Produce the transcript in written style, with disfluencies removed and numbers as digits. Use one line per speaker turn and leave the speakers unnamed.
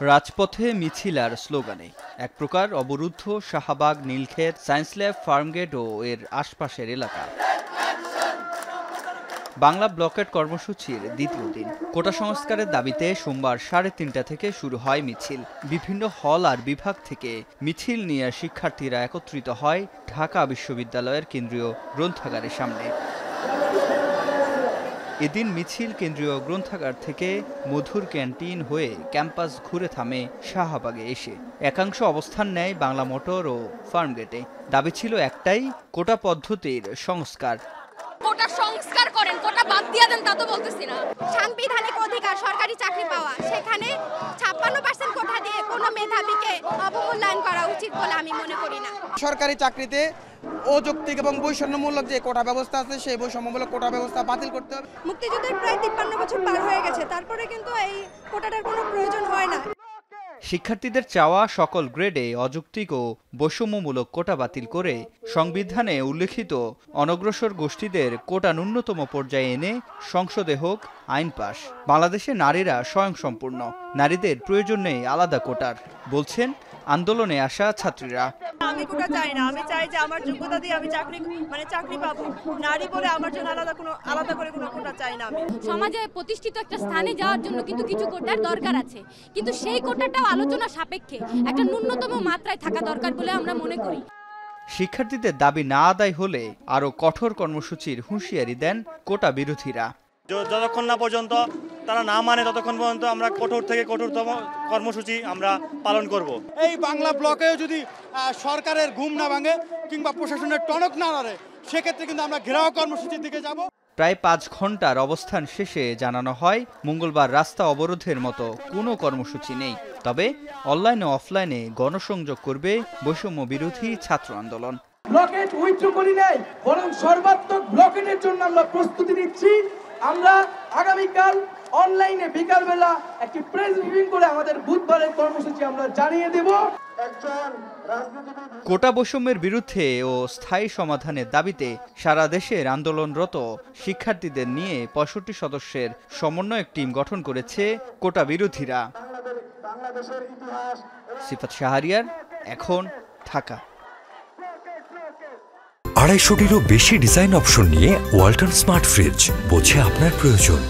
রাজপথে মিছিল আর স্লোগানে এক প্রকার অবরুদ্ধ শাহবাগ, নীলক্ষেত, সায়েন্স ল্যাব, ফার্মগেট ও এর আশপাশের এলাকা। বাংলা ব্লকেট কর্মসূচির দ্বিতীয় দিন। কোটা সংস্কারের দাবিতে সোমবার 3:30 থেকে শুরু হয় মিছিল। বিভিন্ন হল আর বিভাগ থেকে মিছিল নিয়ে শিক্ষার্থীরা একত্রিত হয় ঢাকা বিশ্ববিদ্যালয়ের কেন্দ্রীয় গ্রন্থাগারের সামনে। এদিন মিছিল কেন্দ্রীয় গ্রন্থাগার থেকে মধুর ক্যান্টিন হয়ে ক্যাম্পাস ঘুরে থামে শাহবাগে এসে। একাংশ অবস্থান নেয় বাংলা মোটর ও ফার্মগেটে। দাবি ছিল একটাই, কোটা পদ্ধতির সংস্কার।
কোটা সংস্কার করেন, কোটা বাদ দিয়ে দেন তা তো বলতেছি না। সাংবিধানিক অধিকার সরকারি চাকরি পাওয়া, সেখানে 56% কোটা দিয়ে কোনো মেধাবীকে অবমূল্যায়ন করা উচিত বলে আমি মনে করি না।
সরকারি চাকরিতে অযৌক্তিক এবং বৈষম্যমূলক যে কোটা ব্যবস্থা আছে সেই বৈষম্যমূলক কোটা ব্যবস্থা বাতিল করতে হবে।
মুক্তিযুদ্ধের প্রায় 53 বছর পার হয়ে গেছে, তারপরে কিন্তু এই কোটাটার কোনো প্রয়োজন হয় না।
শিক্ষার্থীদের চাওয়া সকল গ্রেডে অযৌক্তিক ও বৈষম্যমূলক কোটা বাতিল করে সংবিধানে উল্লেখিত অনগ্রসর গোষ্ঠীদের কোটা ন্যূনতম পর্যায়ে এনে সংসদে হোক আইন পাশ। বাংলাদেশে নারীরা স্বয়ংসম্পূর্ণ, নারীদের প্রয়োজন নেই আলাদা কোটার, বলছেন আন্দোলনে আসা ছাত্রীরা।
আমি কোটা চাই না, আমি চাই যে আমার যোগ্যতা দিয়ে আমি চাকরি পাবো। নারী বলে আমার জন্য আলাদা করে কোনো কোটা চাই না। আমি
সমাজে প্রতিষ্ঠিত একটা স্থানে যাওয়ার জন্য কিন্তু কিছু কোটার দরকার আছে, কিন্তু সেই কোটাটাও আলোচনা সাপেক্ষে একটা ন্যূনতম মাত্রায় থাকা দরকার বলে আমরা মনে করি।
শিক্ষার্থীদের দাবি না আদায় হলে আরও কঠোর কর্মসূচির হুঁশিয়ারি দেন কোটা বিরোধীরা।
যতক্ষণ না পর্যন্ত তারা না মানে ততক্ষণ পর্যন্ত আমরা কঠোর থেকে কঠোরতম কর্মসূচি আমরা পালন করব।
এই বাংলা ব্লকেও যদি সরকারের ঘুম না ভাঙে কিংবা প্রশাসনের টনক না নাড়ে, সেক্ষেত্রে কিন্তু আমরা ঘেরাও কর্মসূচির দিকে যাব।
প্রায় 5 ঘন্টার অবস্থান শেষে জানানো হয় মঙ্গলবার রাস্তা অবরোধের মতো কোনো কর্মসূচি নেই। তবে অনলাইন ও অফলাইনে গণসংযোগ করবে বৈষম্য বিরোধী ছাত্র আন্দোলন।
ব্লকেট উইথড্র করি নাই, বরং সর্বাত্মক ব্লকেটের জন্য আমরা প্রস্তুতি নিচ্ছি। আমরা আগামীকাল অনলাইনে বিকালবেলা একটি প্রেস ব্রিফিং করে আমাদের বুধবারের কর্মসূচি আমরা জানিয়ে দেব।
কোটা বৈষম্যের বিরুদ্ধে ও স্থায়ী সমাধানের দাবিতে সারা দেশের আন্দোলনরত শিক্ষার্থীদের নিয়ে 65 সদস্যের সমন্বয়ক টিম গঠন করেছে কোটা বিরোধীরা। সিফাত শাহরিয়ার, এখন ঢাকা।
250-টিরও বেশি ডিজাইন অপশন নিয়ে ওয়ালটন স্মার্ট ফ্রিজ, বোঝে আপনার প্রয়োজন।